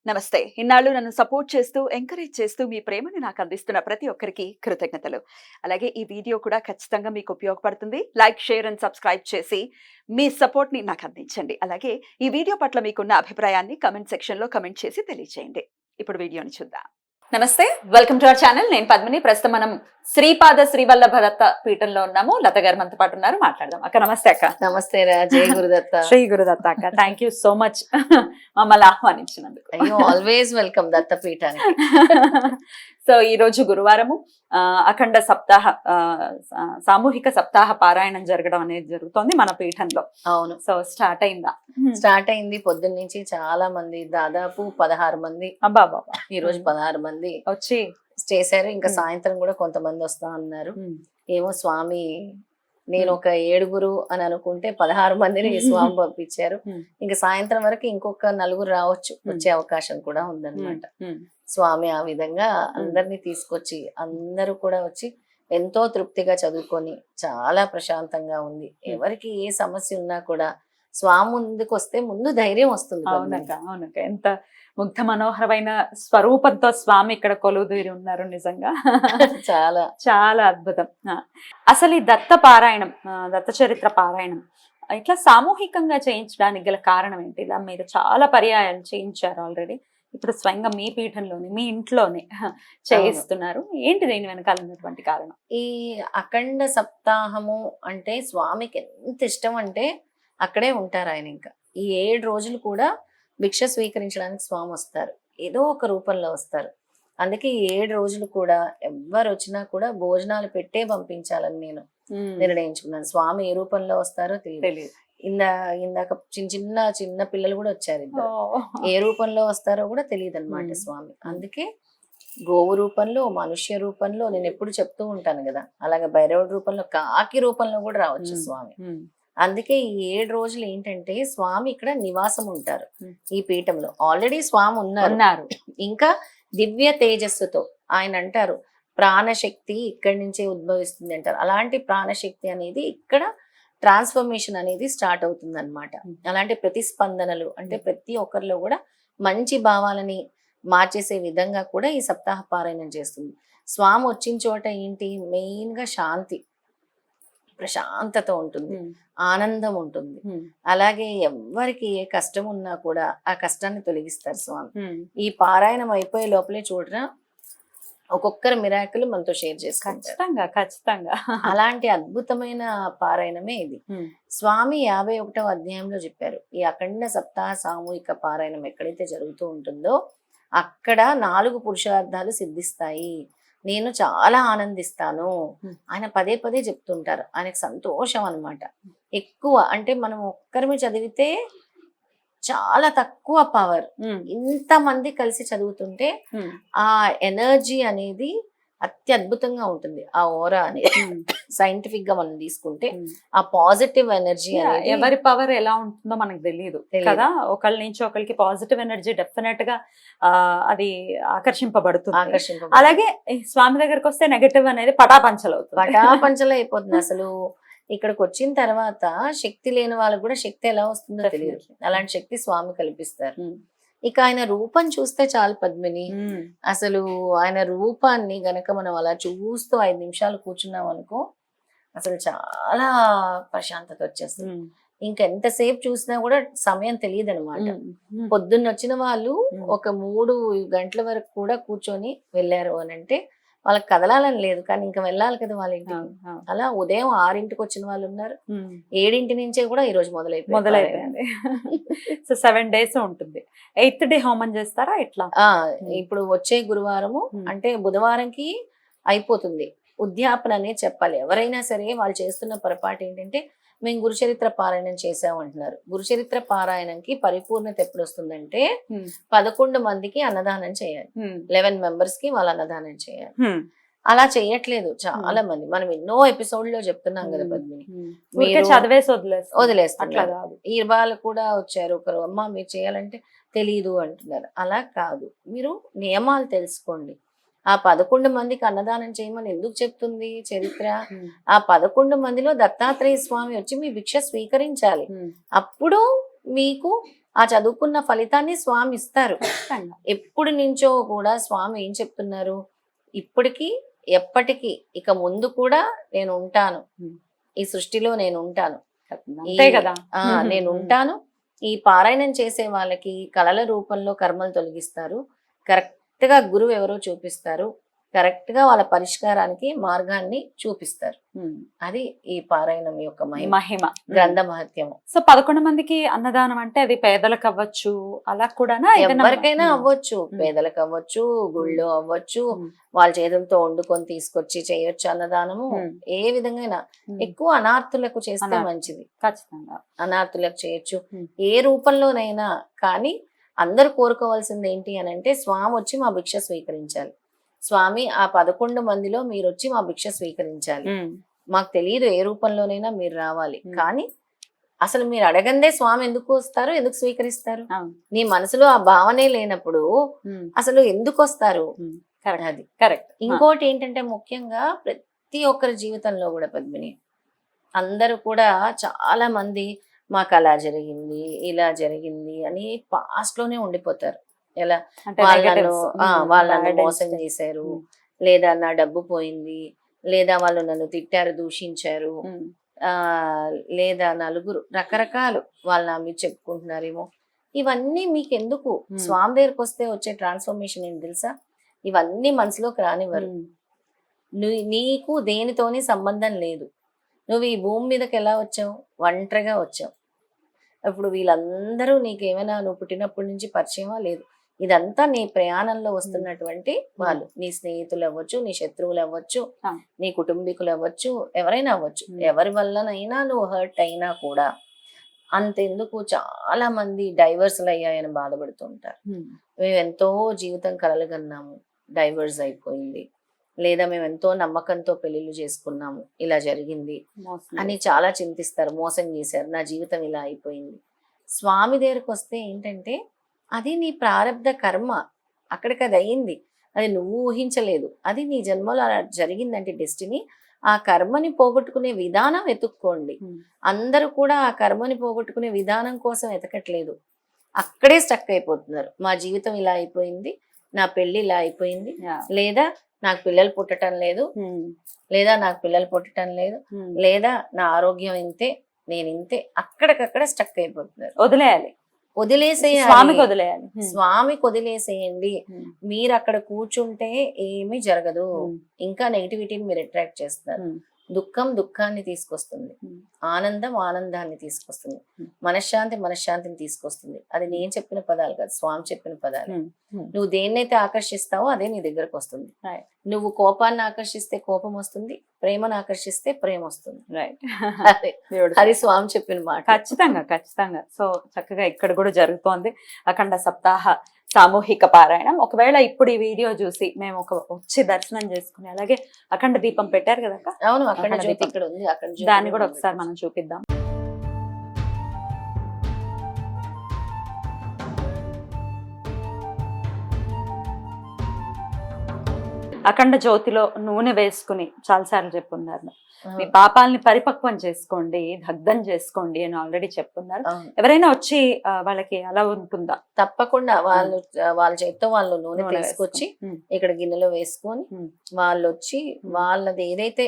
నమస్తే. ఇన్నాళ్ళు నన్ను సపోర్ట్ చేస్తూ, ఎంకరేజ్ చేస్తూ మీ ప్రేమని నాకు అందిస్తున్న ప్రతి ఒక్కరికి కృతజ్ఞతలు. అలాగే ఈ వీడియో కూడా ఖచ్చితంగా మీకు ఉపయోగపడుతుంది. లైక్, షేర్ అండ్ సబ్స్క్రైబ్ చేసి మీ సపోర్ట్‌ని నాకు అందించండి. అలాగే ఈ వీడియో పట్ల మీకున్న అభిప్రాయాన్ని కామెంట్ సెక్షన్‌లో కామెంట్ చేసి తెలియజేయండి. ఇప్పుడు వీడియోని చూద్దాం. నమస్తే, వెల్కమ్ టు అవర్ ఛానల్. నేను పద్మిని. ప్రస్తుతం మనం శ్రీపాద శ్రీవల్లభ దత్త పీఠంలో ఉన్నాము. లత గారు మనతో పాటు ఉన్నారు, మాట్లాడదాం. అక్క నమస్తే. అక్క నమస్తే రా. జై గురుదత్త. శ్రీ గురుదత్త అక్క, థ్యాంక్ యూ సో మచ్ మమ్మల్ని ఆహ్వానించినందుకు. అయ్యో, ఆల్వేస్ వెల్కమ్ దత్తపీఠానికి. సో ఈ రోజు గురువారము అఖండ సప్తాహ సామూహిక సప్తాహ పారాయణం జరగడం అనేది జరుగుతోంది మన పీఠంలో. అవును. సో స్టార్ట్ అయిందా? స్టార్ట్ అయింది. పొద్దున్న నుంచి చాలా మంది, దాదాపు 16 మంది. అబ్బా బాబా, ఈ రోజు 16 మంది వచ్చి చేశారు. ఇంకా సాయంత్రం కూడా కొంతమంది వస్తా ఉన్నారు. ఏమో స్వామి, నేను ఒక 7 అని అనుకుంటే 16 మందిని స్వామి పంపించారు. ఇంకా సాయంత్రం వరకు ఇంకొక 4 రావచ్చు, వచ్చే అవకాశం కూడా ఉందన్నమాట. స్వామి ఆ విధంగా అందరినీ తీసుకొచ్చి అందరూ కూడా వచ్చి ఎంతో తృప్తిగా చదువుకొని చాలా ప్రశాంతంగా ఉంది. ఎవరికి ఏ సమస్య ఉన్నా కూడా స్వామి ముందుకు వస్తే ముందు ధైర్యం వస్తుంది. అవునక్క, అవునక్క. ఎంత ముగ్ధ మనోహరమైన స్వరూపంతో స్వామి ఇక్కడ కొలువుదీరి ఉన్నారు. నిజంగా చాలా చాలా అద్భుతం. అసలు ఈ దత్త పారాయణం, దత్త చరిత్ర పారాయణం ఇట్లా సామూహికంగా చేయించడానికి గల కారణం ఏంటి? ఇలా మీరు చాలా పర్యాయాలు చేయించారు ఆల్రెడీ, ఇప్పుడు స్వయంగా మీ పీఠంలోనే, మీ ఇంట్లోనే చేయిస్తున్నారు. ఏంటి దీని వెనకాల ఉన్నటువంటి కారణం? ఈ అఖండ సప్తాహము అంటే స్వామికి ఎంత ఇష్టం అంటే అక్కడే ఉంటారు ఆయన. ఇంకా ఈ 7 రోజులు కూడా భిక్ష స్వీకరించడానికి స్వామి వస్తారు, ఏదో ఒక రూపంలో వస్తారు. అందుకే ఈ 7 రోజులు కూడా ఎవరు వచ్చినా కూడా భోజనాలు పెట్టే పంపించాలని నేను నిర్ణయించుకున్నాను. స్వామి ఏ రూపంలో వస్తారో తెలియదు. ఇందాక చిన్న పిల్లలు కూడా వచ్చారు. ఏ రూపంలో వస్తారో కూడా తెలియదు అనమాట స్వామి. అందుకే గోవు రూపంలో, మనుష్య రూపంలో, నేను ఎప్పుడు చెప్తూ ఉంటాను కదా, అలాగే భైరవుడి రూపంలో, కాకి రూపంలో కూడా రావచ్చు స్వామి. అందుకే ఈ 7 రోజులు ఏంటంటే స్వామి ఇక్కడ నివాసం ఉంటారు. ఈ పీఠంలో ఆల్రెడీ స్వామి ఉన్నారు. ఇంకా దివ్య తేజస్సుతో ఆయన అంటారు ప్రాణశక్తి ఇక్కడి నుంచే ఉద్భవిస్తుంది అంటారు. అలాంటి ప్రాణశక్తి అనేది ఇక్కడ ట్రాన్స్ఫర్మేషన్ అనేది స్టార్ట్ అవుతుంది అనమాట. అలాంటి ప్రతిస్పందనలు అంటే ప్రతి ఒక్కరిలో కూడా మంచి భావాలని మార్చేసే విధంగా కూడా ఈ సప్తాహ పారాయణం చేస్తుంది. స్వామి వచ్చిన చోట ఏంటి, మెయిన్ గా శాంతి, ప్రశాంతత ఉంటుంది, ఆనందం ఉంటుంది. అలాగే ఎవరికి ఏ కష్టం ఉన్నా కూడా ఆ కష్టాన్ని తొలగిస్తారు స్వామి. ఈ పారాయణం అయిపోయే లోపలే చూడరా ఒక్కొక్కరు మిరాకిల్ మనతో షేర్ చేసుకుంటారు. ఖచ్చితంగా అలాంటి అద్భుతమైన పారాయణమే ఇది. స్వామి 51వ అధ్యాయంలో చెప్పారు, ఈ అఖండ సప్తాహ సామూహిక పారాయణం ఎక్కడైతే జరుగుతూ ఉంటుందో అక్కడ 4 పురుషార్థాలు సిద్ధిస్తాయి, నేను చాలా ఆనందిస్తాను. ఆయన పదే పదే చెప్తుంటారు. ఆయనకు సంతోషం అన్నమాట ఎక్కువ. అంటే మనం ఒక్కరిమే చదివితే చాలా తక్కువ పవర్, ఇంతమంది కలిసి చదువుతుంటే ఆ ఎనర్జీ అనేది అత్యద్భుతంగా ఉంటుంది. ఆ ఓరా అనేది సైంటిఫిక్ గా మనం తీసుకుంటే ఆ పాజిటివ్ ఎనర్జీ అనేది, ఎవరి పవర్ ఎలా ఉంటుందో మనకు తెలియదు కదా. ఒకళ్ళ నుంచి ఒకరికి పాజిటివ్ ఎనర్జీ డెఫినెట్ గా అది ఆకర్షింపబడుతుంది. అలాగే స్వామి దగ్గరకు వస్తే నెగటివ్ అనేది పటాపంచలు అయిపోతుంది. అసలు ఇక్కడికి వచ్చిన తర్వాత శక్తి లేని వాళ్ళకి కూడా శక్తి ఎలా వస్తుందో తెలియదు. అలాంటి శక్తి స్వామి కల్పిస్తారు. ఇక ఆయన రూపం చూస్తే చాలు పద్మిని, అసలు ఆయన రూపాన్ని గనక మనం అలా చూస్తూ 5 నిమిషాలు కూర్చున్నాం అనుకో, అసలు చాలా ప్రశాంతత వచ్చేస్తుంది. ఇంకెంతసేపు చూసినా కూడా సమయం తెలియదు అనమాట. పొద్దున్న వచ్చిన వాళ్ళు ఒక 3 గంటల వరకు కూడా కూర్చొని వెళ్ళారు అని అంటే వాళ్ళకి కదలాలని లేదు, కానీ ఇంకా వెళ్ళాలి కదా వాళ్ళ ఇంటికి. అలా ఉదయం 6ంటికి వచ్చిన వాళ్ళు ఉన్నారు, 7 నుంచే కూడా ఈ రోజు మొదలైపోయింది. సో 7 days ఉంటుంది. 8th డే హోమం చేస్తారా ఇట్లా? ఇప్పుడు వచ్చే గురువారము అంటే బుధవారంకి అయిపోతుంది ఉద్యాపన అనే చెప్పాలి. ఎవరైనా సరే వాళ్ళు చేస్తున్న పొరపాటు ఏంటంటే మేము గురుచరిత్ర పారాయణం చేసామంటున్నారు. గురుచరిత్ర పారాయణంకి పరిపూర్ణత ఎప్పుడు వస్తుందంటే 11 మందికి అన్నదానం చేయాలి, 11 members కి వాళ్ళు అన్నదానం చేయాలి. అలా చేయట్లేదు చాలా మంది. మనం ఎన్నో ఎపిసోడ్ లో చెప్తున్నాం కదా పద్మిని, మీరు వదిలేస్తున్నారు. ఈ వాళ్ళు కూడా వచ్చారు ఒకరు, అమ్మ మీరు చేయాలంటే తెలీదు అంటున్నారు. అలా కాదు, మీరు నియమాలు తెలుసుకోండి. ఆ 11 మందికి అన్నదానం చేయమని ఎందుకు చెప్తుంది చరిత్ర? ఆ 11 మందిలో దత్తాత్రేయ స్వామి వచ్చి మీ భిక్ష స్వీకరించాలి, అప్పుడు మీకు ఆ చదువుకున్న ఫలితాన్ని స్వామి ఇస్తారు. ఖచ్చితంగా. ఎప్పుడు నుంచో కూడా స్వామి ఏం చెప్తున్నారు, ఇప్పటికీ ఎప్పటికీ ఇక ముందు కూడా నేను ఉంటాను, ఉమ్. ఈ సృష్టిలో నేను ఉంటాను, అంతే కదా. నేను ఉంటాను. ఈ పారాయణం చేసే వాళ్ళకి కళల రూపంలో కర్మలు తొలగిస్తారు, కరెక్ట్ గా గురువు ఎవరో చూపిస్తారు, కరెక్ట్ గా వాళ్ళ పరిష్కారానికి మార్గాన్ని చూపిస్తారు. ఉమ్. అది ఈ పారాయణం యొక్క మహిమ, మహిమ. గ్రంథ మహత్యము. సో 11 మందికి అన్నదానం అంటే అది పేదలకు అవ్వచ్చు, అలా కూడానా? ఏదైనా- ఎవరికైనా ఉమ్. అవ్వచ్చు, ఉమ్. పేదలకు అవ్వచ్చు, గుళ్ళో అవ్వచ్చు, ఉమ్. వాళ్ళ చేతులతో వండుకొని తీసుకొచ్చి చేయొచ్చు అన్నదానము. ఉమ్. ఏ విధంగా ఉమ్. ఎక్కువ అనాథులకు చేస్తే అనాథ- మంచిది. ఖచ్చితంగా. అనాథులకు చేయొచ్చు, ఉమ్. ఏ రూపంలోనైనా. కానీ అందరూ కోరుకోవాల్సింది ఏంటి అని అంటే, స్వామి వచ్చి మా భిక్ష స్వీకరించాలి. స్వామి, ఆ 11 మందిలో మీరు వచ్చి మా భిక్ష స్వీకరించాలి. ఉమ్. మాకు తెలియదు ఏ రూపంలోనైనా మీరు రావాలి. ఉమ్. కానీ అసలు మీరు అడగందే స్వామి ఎందుకు వస్తారు, ఎందుకు స్వీకరిస్తారు? అవును. నీ మనసులో ఆ భావనే లేనప్పుడు ఉమ్. అసలు ఎందుకు వస్తారు? ఉమ్. కరెక్ట్. అది కరెక్ట్. ఇంకోటి ఏంటంటే, ముఖ్యంగా ప్రతి ఒక్కరి జీవితంలో కూడా పద్మిని, అందరూ కూడా చాలా మంది మాకు అలా జరిగింది, ఇలా జరిగింది అని పాస్ట్ లోనే ఉండిపోతారు. ఎలా అంటే వాళ్ళను negatives. ఉమ్. వాళ్ళు నన్ను Bad మోసం instance. చేశారు, ఉమ్. లేదా నా డబ్బు పోయింది, లేదా వాళ్ళు నన్ను తిట్టారు, దూషించారు, ఉమ్. ఆ లేదా నలుగురు రకరకాలు వాళ్ళు నా మీద చెప్పుకుంటున్నారేమో. ఇవన్నీ మీకు ఎందుకు? ఉమ్. స్వామి దగ్గరికి వస్తే వచ్చే ట్రాన్స్ఫర్మేషన్ ఏంటి తెలుసా? ఇవన్నీ మనసులోకి రానివ్వరు. ఉమ్. నీకు దేనితోని సంబంధం లేదు. నువ్వు ఈ భూమి మీదకి ఎలా వచ్చావు? ఒంటరిగా వచ్చావు. ఇప్పుడు వీళ్ళందరూ నీకేమైనా నువ్వు పుట్టినప్పటి నుంచి పరిచయమా? లేదు. ఇదంతా నీ ప్రయాణంలో వస్తున్నటువంటి వాళ్ళు. నీ స్నేహితులు అవ్వచ్చు, నీ శత్రువులు అవ్వచ్చు, ఆ. నీ కుటుంబీకులు అవ్వచ్చు, ఎవరైనా అవ్వచ్చు. ఉమ్. ఎవరి వల్లనైనా నువ్వు హర్ట్ అయినా కూడా అంతెందుకు, చాలా మంది డైవర్స్లు అయ్యాయని బాధపడుతూ ఉంటారు. ఉమ్. మేము ఎంతో జీవితం కలలుగన్నాము, డైవర్స్ అయిపోయింది, లేదా మేము ఎంతో నమ్మకంతో పెళ్లిళ్ళు చేసుకున్నాము, ఇలా జరిగింది మోసం అని చేస్తారు. చాలా చింతిస్తారు. మోసం చేశారు, నా జీవితం ఇలా అయిపోయింది. స్వామి దగ్గరికి వస్తే ఏంటంటే, అది నీ ప్రారబ్ధ కర్మ, అక్కడికి అది అయింది, అది నువ్వు ఊహించలేదు, అది నీ జన్మలో అలా జరిగిందంటే డెస్టినీ. ఆ కర్మని పోగొట్టుకునే విధానం వెతుక్కోండి. ఉమ్. అందరూ కూడా ఆ కర్మని పోగొట్టుకునే విధానం కోసం వెతకట్లేదు, అక్కడే స్టక్ అయిపోతున్నారు. మా జీవితం ఇలా అయిపోయింది, నా పెళ్లి ఇలా అయిపోయింది, Yeah. లేదా నాకు పిల్లలు పుట్టడం లేదు, ఉమ్. లేదా నాకు పిల్లలు పుట్టడం లేదు, ఉమ్. లేదా నా ఆరోగ్యం ఇంతే, నేను ఇంతే, అక్కడికక్కడ స్టక్ అయిపోతున్నారు. వదిలేయాలి, వదిలేసేయాలి, స్వామికి వదిలేయాలి. ఉమ్. స్వామికి వదిలేసేయండి. ఉమ్. మీరు అక్కడ కూర్చుంటే ఏమీ జరగదు, ఉమ్. ఇంకా నెగిటివిటీని మీరు అట్రాక్ట్ చేస్తారు. ఉమ్. దుఃఖం దుఃఖాన్ని తీసుకొస్తుంది, ఉమ్. ఆనందం ఆనందాన్ని తీసుకొస్తుంది, Hmm. మనశ్శాంతి మనశ్శాంతిని తీసుకొస్తుంది. అది నేను చెప్పిన పదాలు కాదు, స్వామి చెప్పిన పదాలు. ఉమ్. ఉమ్. నువ్వు దేన్నైతే ఆకర్షిస్తావో అదే నీ దగ్గరకు వస్తుంది. Right. నువ్వు కోపాన్ని ఆకర్షిస్తే కోపం వస్తుంది, ప్రేమను ఆకర్షిస్తే ప్రేమ వస్తుంది. రైట్. అదే, అది స్వామి చెప్పిన మాట. ఖచ్చితంగా ఖచ్చితంగా. సో చక్కగా ఇక్కడ కూడా జరుగుతోంది అఖండ సప్తాహ సామూహిక పారాయణం. ఒకవేళ ఇప్పుడు ఈ వీడియో చూసి మేము వచ్చి దర్శనం చేసుకుని, అలాగే అఖండ దీపం పెట్టారు కదా అక్క, అవును, అక్కడ అఖండ జ్యోతి దీపం. ఇక్కడ ఉంది, అక్కడ జ్యోతి దాన్ని కూడా ఉంది. ఒకసారి మనం చూపిద్దాం. అఖండ జ్యోతిలో నూనె వేసుకుని చాలాసార్లు చెప్పున్నారు, మీ పాపాలని పరిపక్వం చేసుకోండి, దగ్ధం చేసుకోండి అని ఆల్రెడీ చెప్పున్నారు. అవును. ఎవరైనా వచ్చి వాళ్ళకి అలా ఉంటుందా? తప్పకుండా వాళ్ళ చేతితో వాళ్ళు నూనె నూనె తీసుకొచ్చి వేసుకొని. ఇక్కడ గిన్నెలో వేసుకొని ఉమ్. వాళ్ళు వచ్చి వాళ్ళది ఏదైతే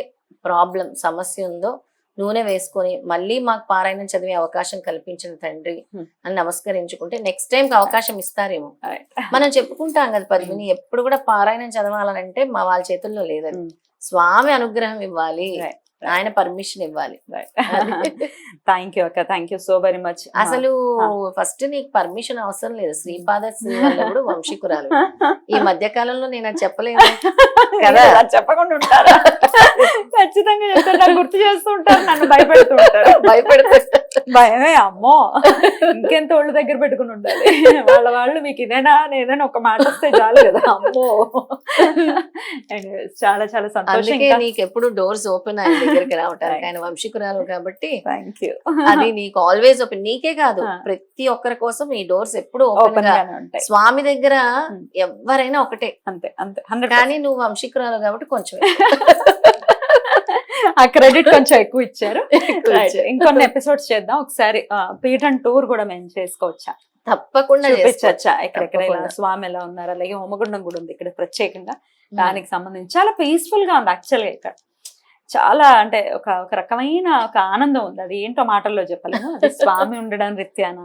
ప్రాబ్లం సమస్య ఉందో నూనె వేసుకొని, మళ్ళీ మాకు పారాయణం చదివే అవకాశం కల్పించిన తండ్రి అని నమస్కరించుకుంటే నెక్స్ట్ టైం అవకాశం ఇస్తారేమో. మనం చెప్పుకుంటాం కదా పద్మిని, ఎప్పుడు కూడా పారాయణం చదవాలంటే మా వాళ్ళ చేతుల్లో లేదని, స్వామి అనుగ్రహం ఇవ్వాలి, ఆయన పర్మిషన్ ఇవ్వాలి. థ్యాంక్ యూ అక్క, thank you so very much. అసలు ఫస్ట్ నీకు పర్మిషన్ అవసరం లేదు, శ్రీపాద శ్రీవల్లభుడు వంశీకురాలు. ఈ మధ్య కాలంలో నేను అది చెప్పలేదు కదా, చెప్పకుండా ఉంటారా? ఖచ్చితంగా చెప్తారు, నాకు గుర్తు చేస్తూ ఉంటారు, నన్ను భయపెడుతూ ఉంటారు. భయమే, అమ్మో ఇంకెంత ఒళ్ళు దగ్గర పెట్టుకుని ఉండాలి. వాళ్ళు మీకు ఇదేనా నేనైనా ఒక మాట వస్తే చాలు కదా, అమ్మో. చాలా చాలా సంతోషం. నీకు ఎప్పుడు డోర్స్ ఓపెన్ ఆయన దగ్గరికి రావటానికి, ఆయన వంశీకురాలు కాబట్టి థ్యాంక్ యూ. అది నీకు ఆల్వేస్ ఓపెన్. నీకే కాదు, ప్రతి ఒక్కరి కోసం ఈ డోర్స్ ఎప్పుడు ఓపెన్ గా ఉంటాయి. స్వామి దగ్గర ఎవరైనా ఒకటే, అంతే అంతే. కానీ నువ్వు వంశీకురాలు కాబట్టి కొంచెం ఆ క్రెడిట్ కొంచెం ఎక్కువ ఇచ్చారు. ఎక్కువ Right. ఇచ్చారు. ఇంకొన్ని ఎపిసోడ్స్ చేద్దాం ఒకసారి. పీఠం టూర్ కూడా మేము చేసుకోవచ్చా, తప్పకుండా చూపించచ్చా ఎక్కడెక్కడ ఇలా తప్పకుండా. స్వామి ఎలా ఉన్నారు, అలాగే హోమగుండం కూడా ఉంది ఇక్కడ ప్రత్యేకంగా చేసుకోవచ్చు. దానికి సంబంధించి. చాలా పీస్ఫుల్ గా ఉంది యాక్చువల్ గా ఇక్కడ. చాలా అంటే ఒక ఒక రకమైన ఒక ఆనందం ఉంది, అది ఏంటో మాటల్లో చెప్పలేము. అది స్వామి ఉండడం రీత్యాన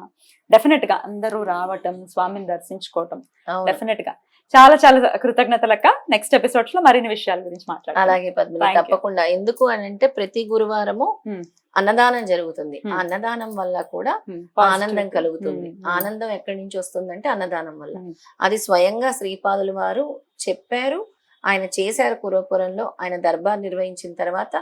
డెఫినెట్ గా అందరూ రావటం, స్వామిని దర్శించుకోవటం అవును. డెఫినెట్ గా చాలా చాలా కృతజ్ఞతలక్క. నెక్స్ట్ ఎపిసోడ్స్ లో మరిన్ని విషయాల గురించి మాట్లాడతాం. అలాగే పద్మిని, Thank you. తప్పకుండా. ఎందుకు అని అంటే ప్రతి గురువారము Hmm. అన్నదానం జరుగుతుంది. Hmm. ఆ అన్నదానం వల్ల కూడా Positive. ఆనందం కలుగుతుంది. Hmm. ఆనందం ఎక్కడి నుంచి వస్తుందంటే అన్నదానం వల్ల. Hmm. అది స్వయంగా శ్రీపాదులు వారు చెప్పారు, ఆయన చేశారు. కురవపురంలో ఆయన దర్బార్ నిర్వహించిన తర్వాత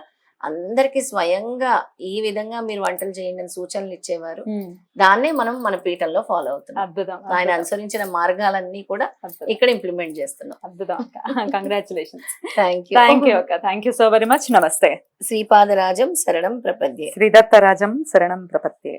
అందరికి స్వయంగా ఈ విధంగా మీరు వంటలు చేయండి అని సూచనలు ఇచ్చేవారు. Hmm. దాన్నే మనం మన పీఠంలో ఫాలో అవుతున్నాం. అద్భుతం, ఆయన అద్భుతం, అనుసరించిన మార్గాలన్నీ కూడా అద్భుతం, ఇక్కడ ఇంప్లిమెంట్ చేస్తున్నాం. అద్భుతం అక్క. Congratulations. Thank thank you you. అక్క, thank you so very much. నమస్తే. శ్రీపాదరాజం శరణం ప్రపద్యే. శ్రీదత్తరాజం శరణం ప్రపత్తే.